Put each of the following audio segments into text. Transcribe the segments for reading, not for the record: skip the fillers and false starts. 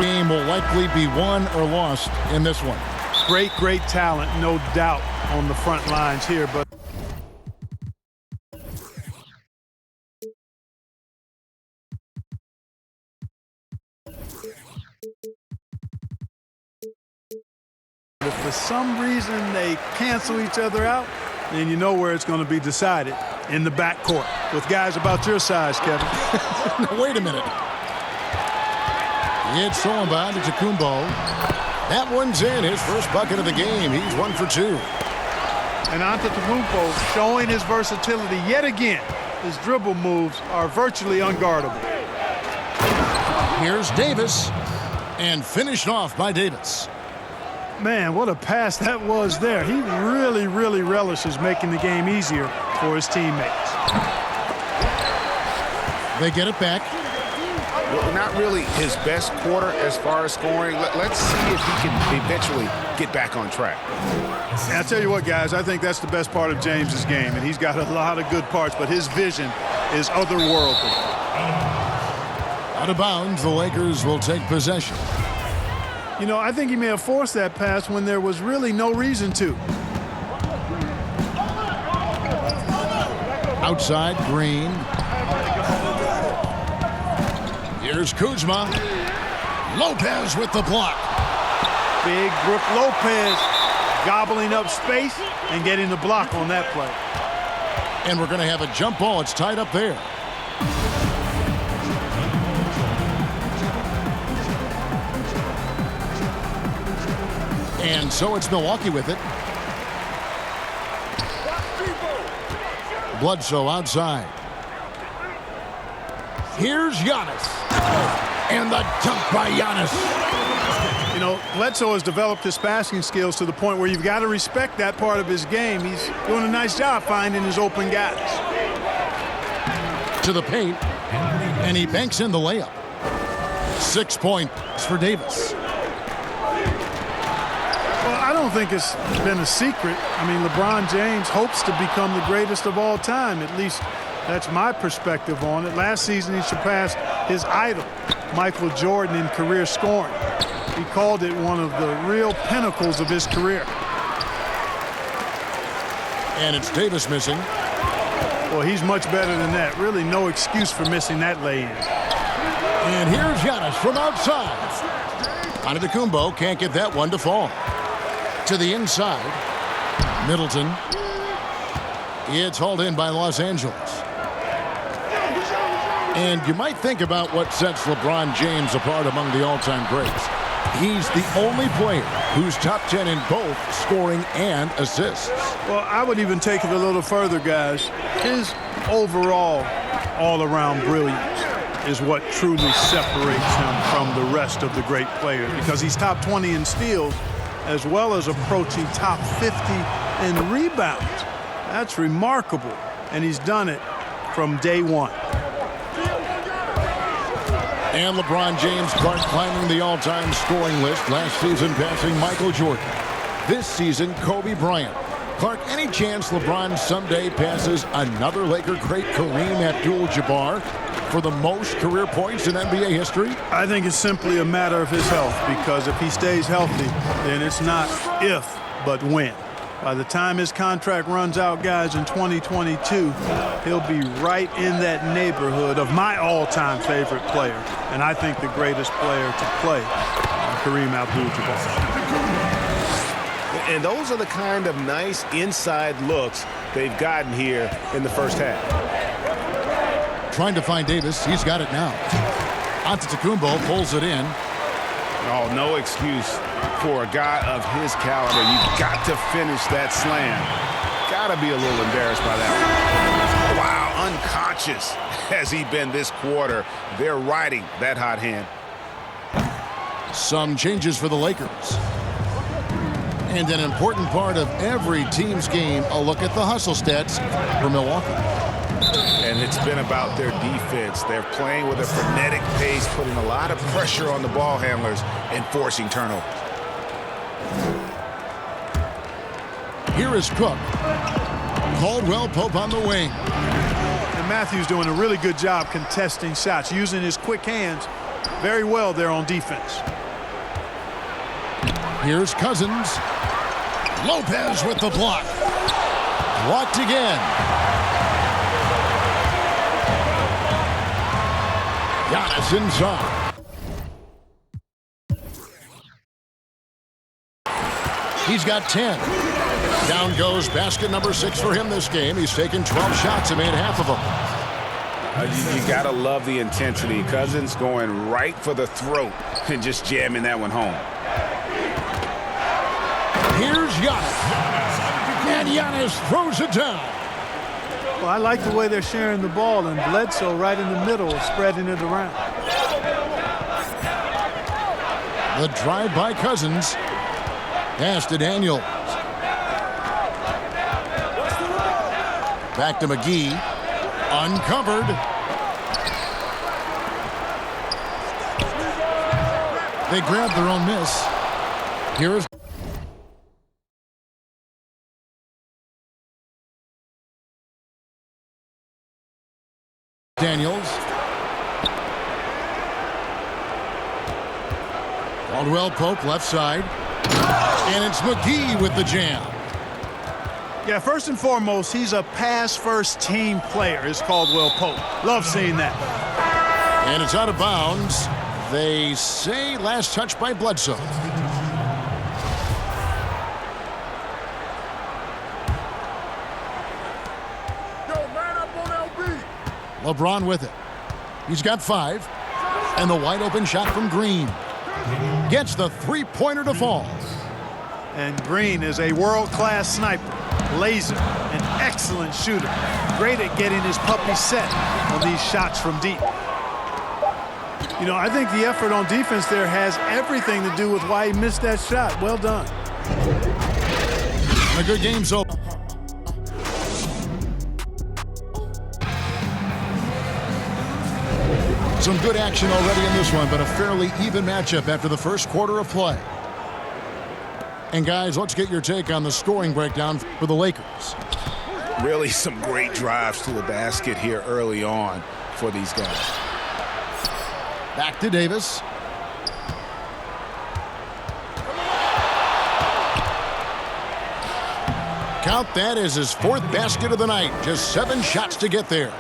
Game will likely be won or lost in this one. Great talent, no doubt, on the front lines here, but if for some reason they cancel each other out, then you know where it's going to be decided, in the backcourt with guys about your size, Kevin. Wait a minute. It's Solemba to Tacumbo. That one's in, his first bucket of the game. He's 1 for 2. And Antetokounmpo showing his versatility yet again. His dribble moves are virtually unguardable. Here's Davis, and finished off by Davis. Man, what a pass that was there. He really relishes making the game easier for his teammates. They get it back. Well, not really his best quarter as far as scoring. Let's see if he can eventually get back on track. And I tell you what, guys, I think that's the best part of James's game, and he's got a lot of good parts, but his vision is otherworldly. Out of bounds, the Lakers will take possession. You know, I think he may have forced that pass when there was really no reason to. Outside, Green. Here's Kuzma. Lopez with the block. Big Brook Lopez gobbling up space and getting the block on that play. And we're going to have a jump ball. It's tied up there. And so it's Milwaukee with it. Bledsoe outside. Here's Giannis. And the dunk by Giannis. You know, Bledsoe has developed his passing skills to the point where you've got to respect that part of his game. He's doing a nice job finding his open guys. To the paint. And he banks in the layup. 6 points for Davis. Well, I don't think it's been a secret. I mean, LeBron James hopes to become the greatest of all time. At least that's my perspective on it. Last season, he surpassed his idol, Michael Jordan, in career scoring. He called it one of the real pinnacles of his career. And it's Davis missing. Well, he's much better than that. Really no excuse for missing that lay-in. And here's Giannis from outside. Antetokounmpo can't get that one to fall. To the inside. Middleton. It's hauled in by Los Angeles. And you might think about what sets LeBron James apart among the all-time greats. He's the only player who's top 10 in both scoring and assists. Well, I would even take it a little further, guys. His overall all-around brilliance is what truly separates him from the rest of the great players, because he's top 20 in steals as well as approaching top 50 in rebounds. That's remarkable, and he's done it from day one. And LeBron James, Clark, climbing the all-time scoring list, last season passing Michael Jordan. This season, Kobe Bryant. Clark, any chance LeBron someday passes another Laker great, Kareem Abdul-Jabbar, for the most career points in NBA history? I think it's simply a matter of his health, because if he stays healthy, then it's not if, but when. By the time his contract runs out, guys, in 2022, he'll be right in that neighborhood of my all-time favorite player, and I think the greatest player to play, Kareem Abdul-Jabbar. And those are the kind of nice inside looks they've gotten here in the first half. Trying to find Davis. He's got it now. Antetokounmpo pulls it in. Oh, no excuse for a guy of his caliber. You've got to finish that slam. Got to be a little embarrassed by that one. Wow, unconscious has he been this quarter. They're riding that hot hand. Some changes for the Lakers. And an important part of every team's game, a look at the hustle stats for Milwaukee. And it's been about their defense. They're playing with a frenetic pace, putting a lot of pressure on the ball handlers and forcing turnovers. Here is Cook. Caldwell Pope on the wing. And Matthews doing a really good job contesting shots, using his quick hands very well there on defense. Here's Cousins. Lopez with the block. Blocked again. Giannis inside. He's got 10. Down goes basket number 6 for him this game. He's taken 12 shots and made half of them. You got to love the intensity. Cousins going right for the throat and just jamming that one home. Here's Giannis. And Giannis throws it down. Well, I like the way they're sharing the ball, and Bledsoe right in the middle, spreading it around. The drive by Cousins. Pass to Daniels. Back to McGee. Uncovered. They grabbed their own miss. Here's Daniels. Caldwell Pope left side. And it's McGee with the jam. Yeah, first and foremost, he's a pass-first team player, is Caldwell Pope. Love seeing that. And it's out of bounds. They say last touch by Bledsoe. LeBron with it. He's got 5. And the wide open shot from Green. Gets the three-pointer to fall. And Green is a world-class sniper, laser, an excellent shooter. Great at getting his puppy set on these shots from deep. You know, I think the effort on defense there has everything to do with why he missed that shot. Well done. And a good game so. Some good action already in this one, but a fairly even matchup after the first quarter of play. And guys, let's get your take on the scoring breakdown for the Lakers. Really some great drives to the basket here early on for these guys. Back to Davis. Count that as his 4th basket of the night. Just 7 shots to get there.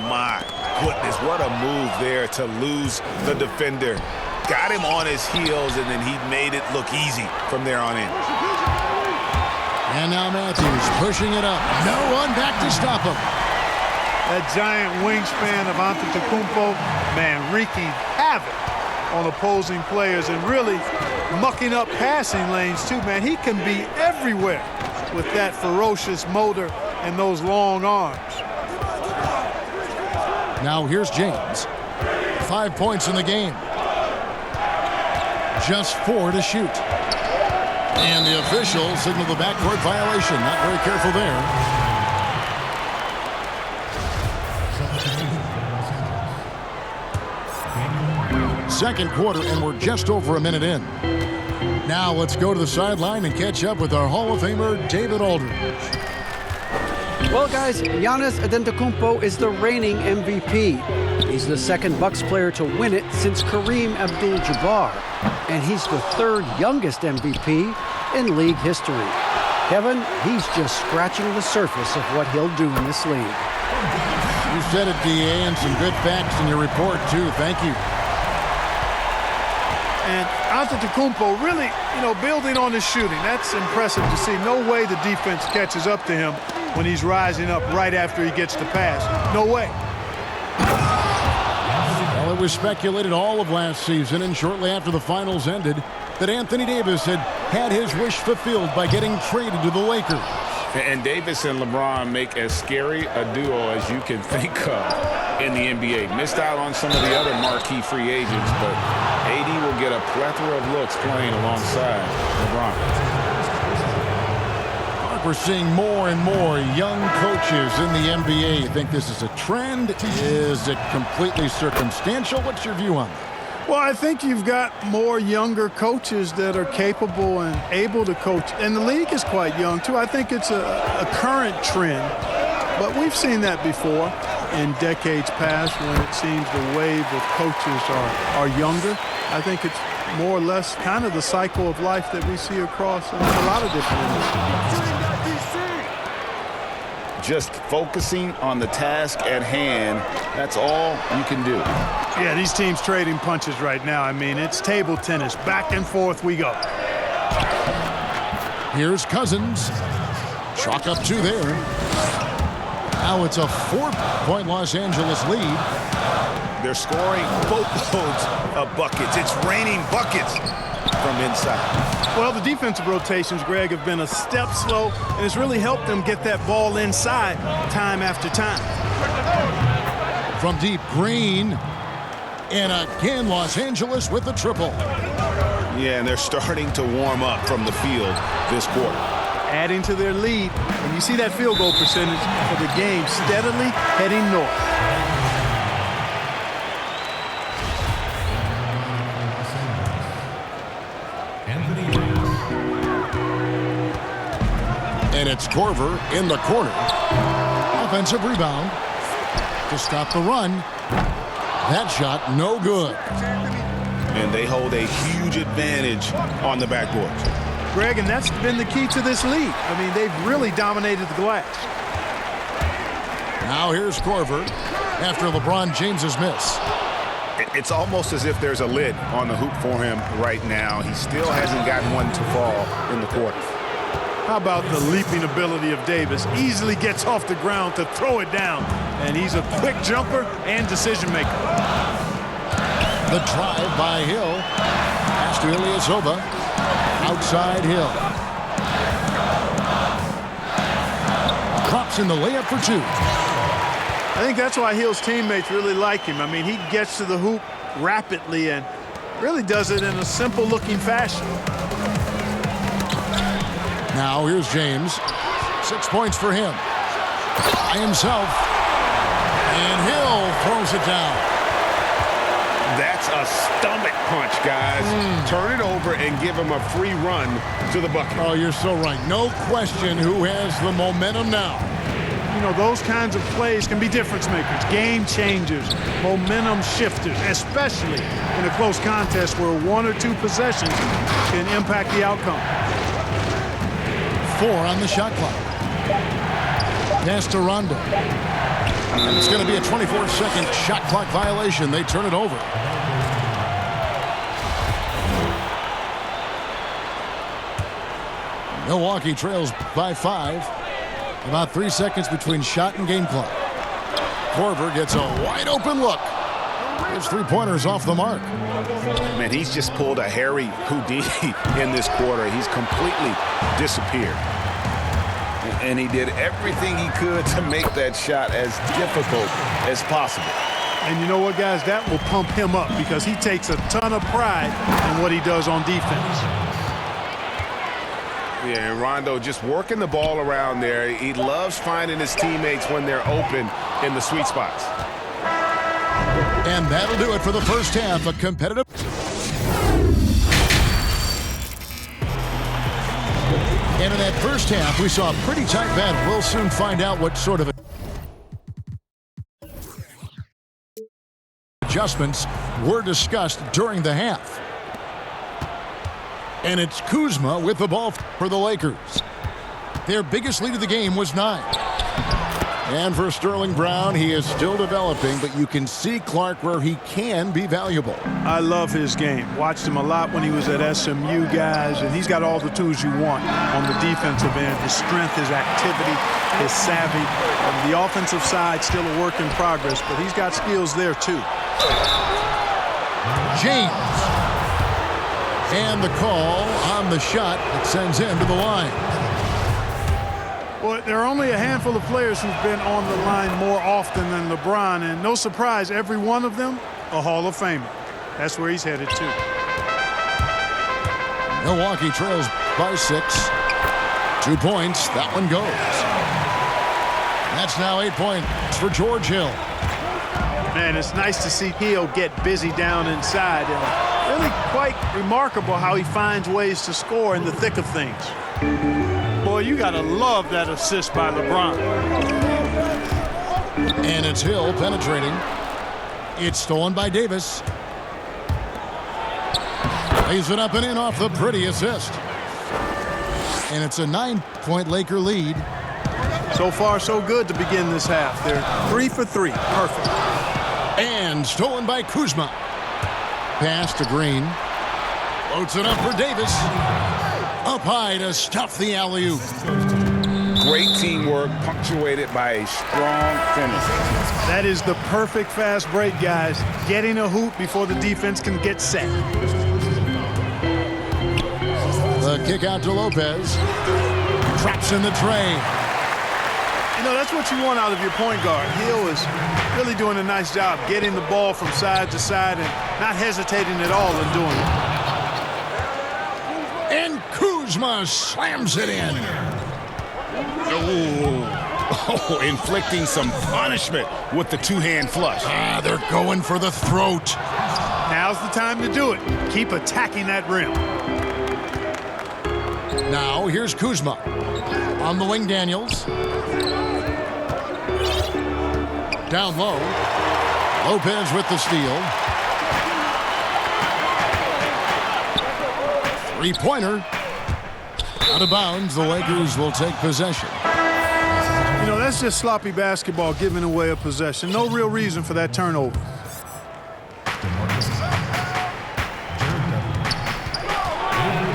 My goodness, what a move there to lose the defender. Got him on his heels, and then he made it look easy from there on in. And now Matthews pushing it up. No one back to stop him. That giant wingspan of Antetokounmpo, man, wreaking havoc on opposing players and really mucking up passing lanes too, man. He can be everywhere with that ferocious motor and those long arms. Now here's James. 5 points in the game. Just 4 to shoot. And the official signaled the backcourt violation. Not very careful there. Second quarter, and we're just over a minute in. Now let's go to the sideline and catch up with our Hall of Famer, David Aldridge. Well, guys, Giannis Antetokounmpo is the reigning MVP. He's the second Bucks player to win it since Kareem Abdul-Jabbar. And he's the 3rd youngest MVP in league history. Kevin, he's just scratching the surface of what he'll do in this league. You said it, D.A., and some good facts in your report, too. Thank you. And Antetokounmpo really, building on his shooting. That's impressive to see. No way the defense catches up to him when he's rising up right after he gets the pass. No way. Well, it was speculated all of last season and shortly after the finals ended that Anthony Davis had his wish fulfilled by getting traded to the Lakers. And Davis and LeBron make as scary a duo as you can think of in the NBA. Missed out on some of the other marquee free agents, but AD will get a plethora of looks playing alongside LeBron. We're seeing more and more young coaches in the NBA. You think this is a trend? Is it completely circumstantial? What's your view on that? Well, I think you've got more younger coaches that are capable and able to coach. And the league is quite young, too. I think it's a current trend. But we've seen that before. in decades past when it seems the wave of coaches are younger. I think it's more or less kind of the cycle of life that we see across a lot of different industries. Just focusing on the task at hand, that's all you can do. Yeah, these teams trading punches right now. I mean, it's table tennis. Back and forth we go. Here's Cousins. Chalk up 2 there. Now it's a 4-point Los Angeles lead. They're scoring boatloads of buckets. It's raining buckets from inside. Well, the defensive rotations, Greg, have been a step slow, and it's really helped them get that ball inside time after time. From deep, Green. And again, Los Angeles with the triple. Yeah, and they're starting to warm up from the field this quarter. Adding to their lead, and you see that field goal percentage for the game steadily heading north. And it's Korver in the corner. Offensive rebound to stop the run. That shot no good. And they hold a huge advantage on the backboard. Greg, and that's been the key to this league. I mean, they've really dominated the glass. Now here's Korver after LeBron James's miss. It's almost as if there's a lid on the hoop for him right now. He still hasn't gotten one to fall in the quarter. How about the leaping ability of Davis? Easily gets off the ground to throw it down. And he's a quick jumper and decision maker. The drive by Hill. Pass to Ilyasova. Outside Hill. Drops in the layup for 2. I think that's why Hill's teammates really like him. I mean, he gets to the hoop rapidly and really does it in a simple-looking fashion. Now here's James. 6 points for him. By himself. And Hill throws it down. That's a stomach punch, guys. Turn it over and give him a free run to the bucket. Oh, you're so right. No question who has the momentum now. You know, those kinds of plays can be difference makers, game changers, momentum shifters, especially in a close contest where 1 or 2 possessions can impact the outcome. 4 on the shot clock. Pass to Rondo. And it's going to be a 24-second shot clock violation. They turn it over. Milwaukee trails by 5. About 3 seconds between shot and game clock. Korver gets a wide open look. His 3-pointers off the mark. Man, he's just pulled a Harry Houdini in this quarter. He's completely disappeared. And he did everything he could to make that shot as difficult as possible. And you know what, guys? That will pump him up because he takes a ton of pride in what he does on defense. Yeah, and Rondo just working the ball around there. He loves finding his teammates when they're open in the sweet spots. And that'll do it for the first half. A competitive... And in that first half, we saw a pretty tight battle. We'll soon find out what sort of adjustments were discussed during the half. And it's Kuzma with the ball for the Lakers. Their biggest lead of the game was 9. And for Sterling Brown, he is still developing, but you can see Clark where he can be valuable. I love his game. Watched him a lot when he was at SMU, guys, and he's got all the tools you want on the defensive end. His strength, his activity, his savvy. On the offensive side, still a work in progress, but he's got skills there, too. James. And the call on the shot that sends him to the line. Well, there are only a handful of players who've been on the line more often than LeBron, and no surprise, every one of them a Hall of Famer. That's where he's headed to. Milwaukee trails by 6. 2 points. That one goes. That's now 8 points for George Hill. Man, it's nice to see Hill get busy down inside. And really quite remarkable how he finds ways to score in the thick of things. Boy, you got to love that assist by LeBron. And it's Hill penetrating. It's stolen by Davis. Lays it up and in off the pretty assist. And it's a 9-point Laker lead. So far, so good to begin this half. They're 3 for 3. Perfect. And stolen by Kuzma. Pass to Green. Floats it up for Davis. Up high to stuff the alley-oop. Great teamwork, punctuated by a strong finish. That is the perfect fast break, guys. Getting a hoop before the defense can get set. The kick out to Lopez. Traps in the tray. You know, that's what you want out of your point guard. Hill is really doing a nice job getting the ball from side to side and not hesitating at all in doing it. And Kuzma slams it in. Oh, inflicting some punishment with the two-hand flush. They're going for the throat. Now's the time to do it. Keep attacking that rim. Now here's Kuzma. On the wing, Daniels. Down low. Lopez with the steal. Three-pointer. Out of bounds. The Lakers will take possession. You know, that's just sloppy basketball, giving away a possession. No real reason for that turnover.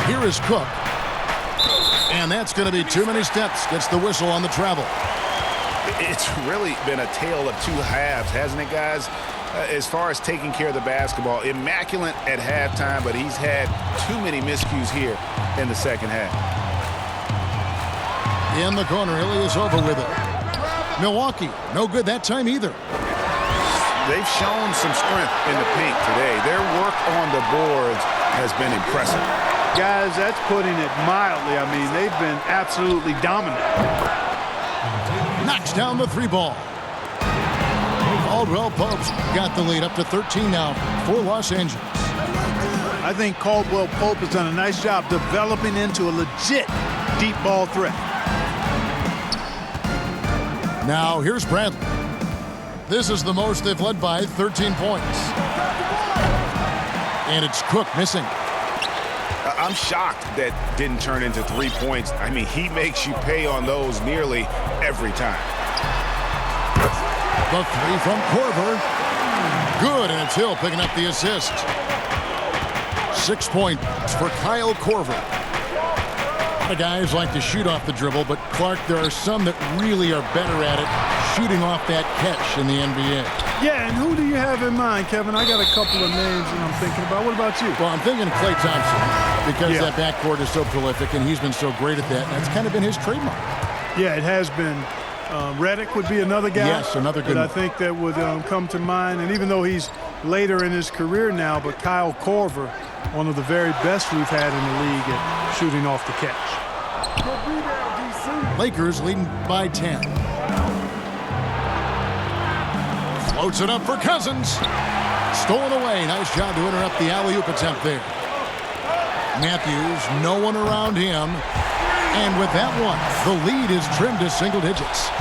Here is Cook. And that's going to be too many steps. Gets the whistle on the travel. It's really been a tale of two halves, hasn't it, guys? As far as taking care of the basketball, immaculate at halftime, but he's had too many miscues here in the second half. In the corner, Hilly is over with it. Milwaukee, no good that time either. They've shown some strength in the paint today. Their work on the boards has been impressive. Guys, that's putting it mildly. I mean, they've been absolutely dominant. Knocks down the three ball. Caldwell Pope's got the lead up to 13 now for Los Angeles. I think Caldwell Pope has done a nice job developing into a legit deep ball threat. Now here's Bradley. This is the most they've led by, 13 points. And it's Cook missing. I'm shocked that didn't turn into 3 points. I mean, he makes you pay on those nearly every time. The three from Korver. Good, and it's Hill picking up the assist. 6 points for Kyle Korver. A lot of guys like to shoot off the dribble, but Clark, there are some that really are better at it, shooting off that catch in the NBA. Yeah, and who do you have in mind, Kevin? I got a couple of names that I'm thinking about. What about you? Well, I'm thinking Klay Thompson because that backcourt is so prolific, and he's been so great at that, and that's kind of been his trademark. Yeah, it has been. Reddick would be another guy. Yes, another good that one. I think that would come to mind. And even though he's later in his career now, but Kyle Korver, one of the very best we've had in the league at shooting off the catch. Lakers leading by 10. Floats it up for Cousins. Stolen away. Nice job to interrupt the alley-oop attempt there. Matthews, no one around him. And with that one, the lead is trimmed to single digits.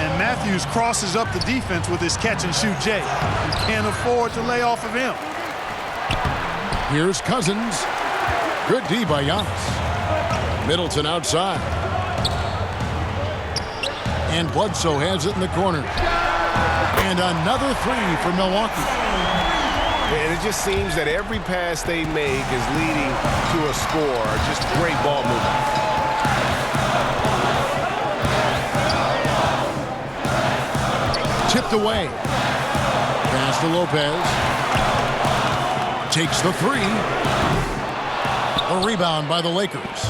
And Matthews crosses up the defense with his catch-and-shoot J. You can't afford to lay off of him. Here's Cousins. Good D by Giannis. Middleton outside. And Bledsoe has it in the corner. And another three for Milwaukee. And it just seems that every pass they make is leading to a score. Just great ball movement. Tipped away. Pass to Lopez. Takes the three. A rebound by the Lakers.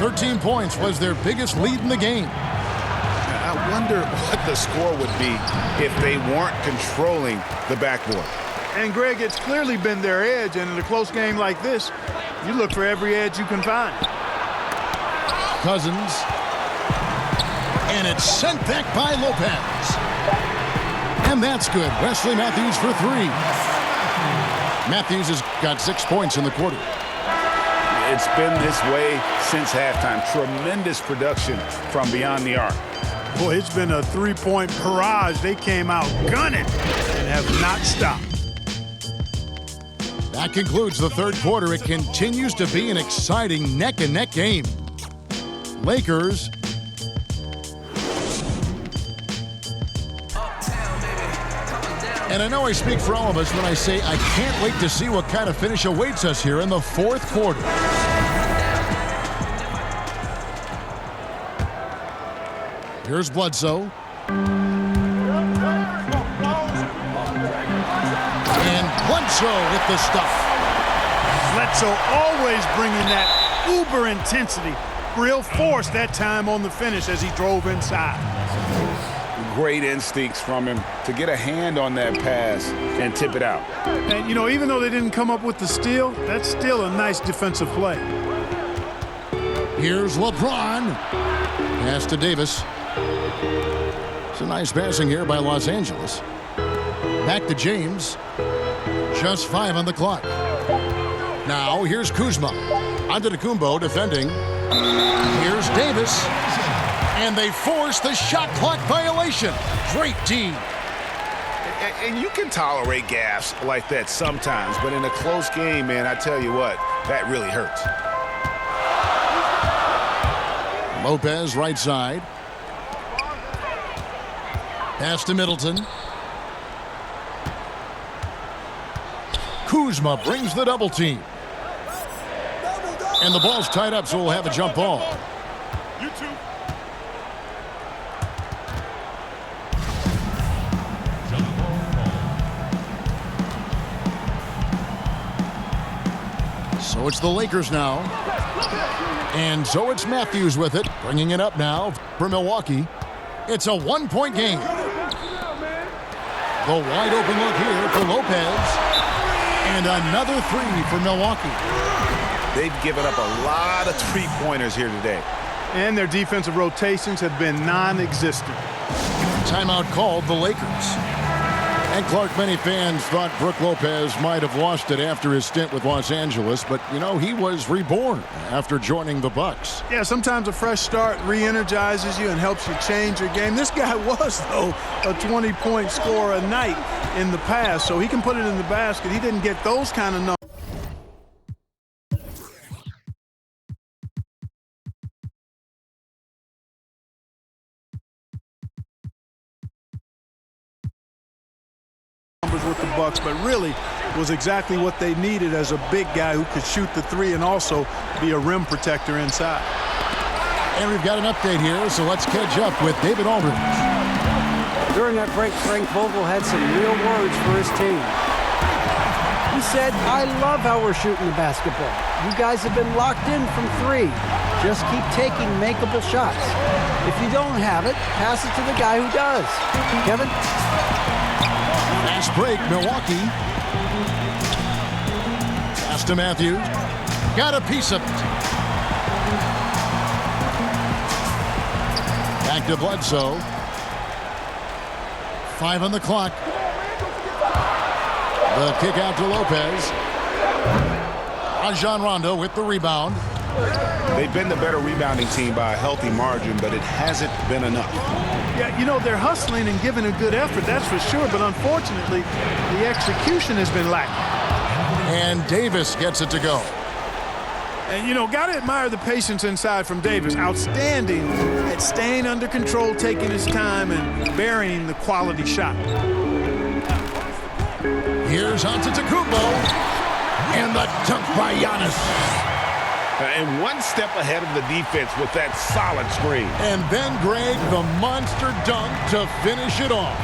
13 points was their biggest lead in the game. I wonder what the score would be if they weren't controlling the backboard. And, Greg, it's clearly been their edge, and in a close game like this, you look for every edge you can find. Cousins. And it's sent back by Lopez. And that's good. Wesley Matthews for three. Matthews has got 6 points in the quarter. It's been this way since halftime. Tremendous production from beyond the arc. Boy, it's been a three-point barrage. They came out gunning and have not stopped. That concludes the third quarter. It continues to be an exciting neck-and-neck game. Lakers and I know I speak for all of us when I say I can't wait to see what kind of finish awaits us here in the fourth quarter. Here's Bledsoe. And Bledsoe with the stuff. Bledsoe always bringing that uber intensity. Real force that time on the finish as he drove inside. Great instincts from him to get a hand on that pass and tip it out. And, you know, even though they didn't come up with the steal, that's still a nice defensive play. Here's LeBron. Pass to Davis. It's a nice passing here by Los Angeles. Back to James. Just 5 on the clock. Now here's Kuzma. Antetokounmpo defending. Here's Davis. And they force the shot clock violation. Great team. And you can tolerate gaffes like that sometimes, but in a close game, man, I tell you what, that really hurts. Lopez right side. Pass to Middleton. Kuzma brings the double team. And the ball's tied up, so we'll have a jump ball. So it's the Lakers now. And so it's Matthews with it, bringing it up now for Milwaukee. It's a one-point game. The wide open look here for Lopez. And another three for Milwaukee. They've given up a lot of three-pointers here today. And their defensive rotations have been non-existent. Timeout called the Lakers. And Clark, many fans thought Brook Lopez might have lost it after his stint with Los Angeles, but, you know, he was reborn after joining the Bucks. Yeah, sometimes a fresh start re-energizes you and helps you change your game. This guy was, though, a 20-point scorer a night in the past, so he can put it in the basket. He didn't get those kind of numbers. With the Bucks, but really was exactly what they needed as a big guy who could shoot the three and also be a rim protector inside. And we've got an update here, so let's catch up with David Aldridge. During that break, Frank Vogel had some real words for his team. He said, "I love how we're shooting the basketball. You guys have been locked in from three. Just keep taking makeable shots. If you don't have it, pass it to the guy who does." Kevin? Fast break, Milwaukee. Pass to Matthews. Got a piece of it. Back to Bledsoe. 5 on the clock. The kick out to Lopez. Rajon Rondo with the rebound. They've been the better rebounding team by a healthy margin, but it hasn't been enough. Yeah, you know, they're hustling and giving a good effort, that's for sure, but unfortunately, the execution has been lacking. And Davis gets it to go. And, you know, got to admire the patience inside from Davis. Outstanding at staying under control, taking his time, and burying the quality shot. Here's Antetokounmpo. And the dunk by Giannis. And one step ahead of the defense with that solid screen. And then, Greg, the monster dunk to finish it off.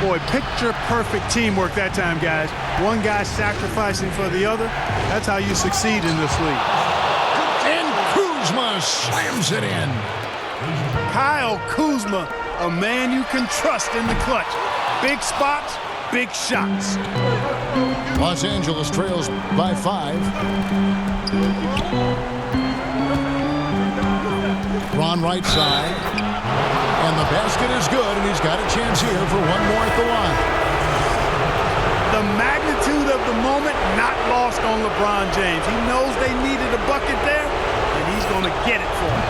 Boy, picture-perfect teamwork that time, guys. One guy sacrificing for the other. That's how you succeed in this league. And Kuzma slams it in. Kyle Kuzma, a man you can trust in the clutch. Big spots, big shots. Los Angeles trails by 5. Ron right side. And the basket is good, and he's got a chance here for one more at the line. The magnitude of the moment not lost on LeBron James. He knows they needed a bucket there, and he's going to get it for him.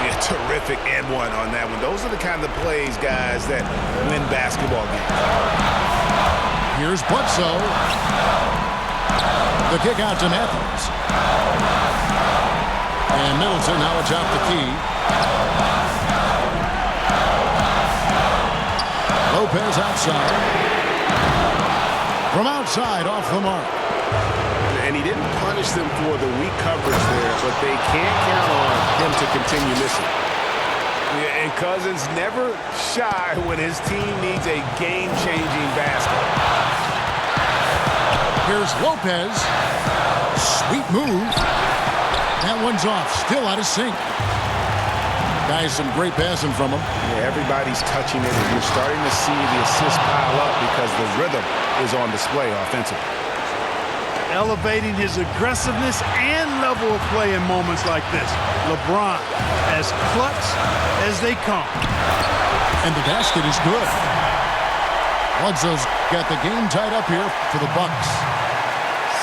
Yeah, Terrific and one on that one. Those are the kind of plays, guys, that win basketball games. Here's Bledsoe. The kick out to Matthews. And Middleton now atop the key. Lopez outside. From outside, off the mark. And he didn't punish them for the weak coverage there, but they can't count on him to continue missing. Yeah, and Cousins never shy when his team needs a game-changing basket. Here's Lopez. Sweet move. That one's off. Still out of sync. Guys, some great passing from him. Yeah, everybody's touching it, and you're starting to see the assists pile up because the rhythm is on display offensively. Elevating his aggressiveness and level of play in moments like this. LeBron, as clutch as they come. And the basket is good. Bledsoe's got the game tied up here for the Bucks.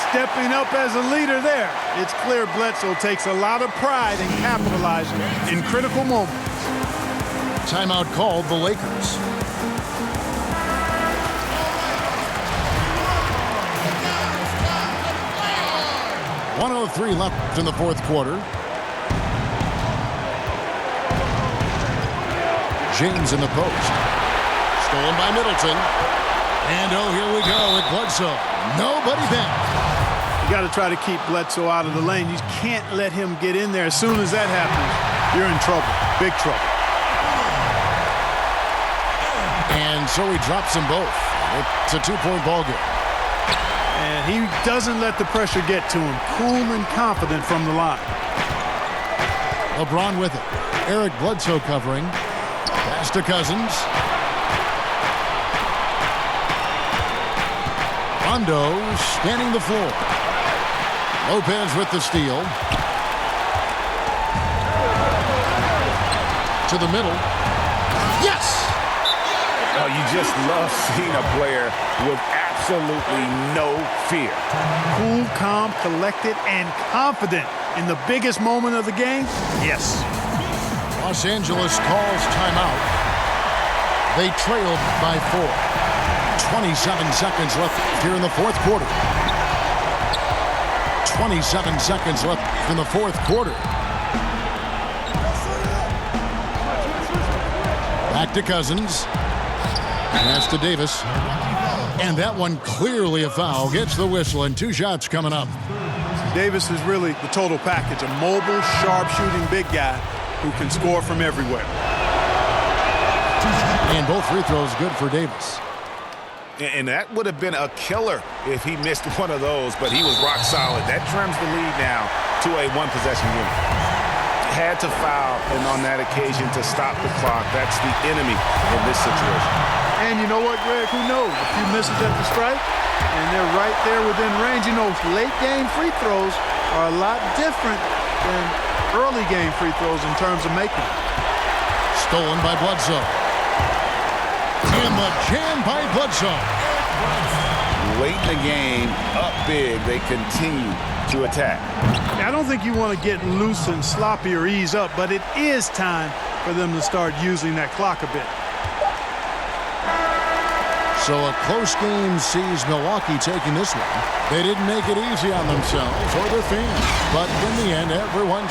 Stepping up as a leader there. It's clear Bledsoe takes a lot of pride in capitalizing in critical moments. Timeout called the Lakers. .103 left in the fourth quarter. James in the post. Stolen by Middleton. And oh, here we go with Bledsoe. Nobody back. You got to try to keep Bledsoe out of the lane. You can't let him get in there. As soon as that happens, you're in trouble. Big trouble. And so he drops them both. It's a two-point ball game. And he doesn't let the pressure get to him. Cool and confident from the line. LeBron with it. Eric Bledsoe covering. Pass to Cousins. Rondo scanning the floor. Lopez with the steal. To the middle. Yes! Oh, you just love seeing a player with absolutely no fear. Cool, calm, collected, and confident in the biggest moment of the game? Yes. Los Angeles calls timeout. They trailed by 4. 27 seconds left here in the fourth quarter. 27 seconds left in the fourth quarter. Back to Cousins. Pass to Davis. And that one clearly a foul. Gets the whistle, and 2 shots coming up. Davis is really the total package. A mobile, sharp-shooting big guy who can score from everywhere. And both free throws good for Davis. And that would have been a killer if he missed one of those, but he was rock solid. That trims the lead now to a one-possession unit. Had to foul, and on that occasion to stop the clock. That's the enemy in this situation. And you know what, Greg? Who knows? A few misses at the strike, and they're right there within range. You know, late-game free throws are a lot different than early-game free throws in terms of making. Stolen by Bledsoe. And the jam by Bledsoe. Late in the game, up big, they continue to attack. I don't think you want to get loose and sloppy or ease up, but it is time for them to start using that clock a bit. So a close game sees Milwaukee taking this one. They didn't make it easy on themselves or their fans, but in the end, everyone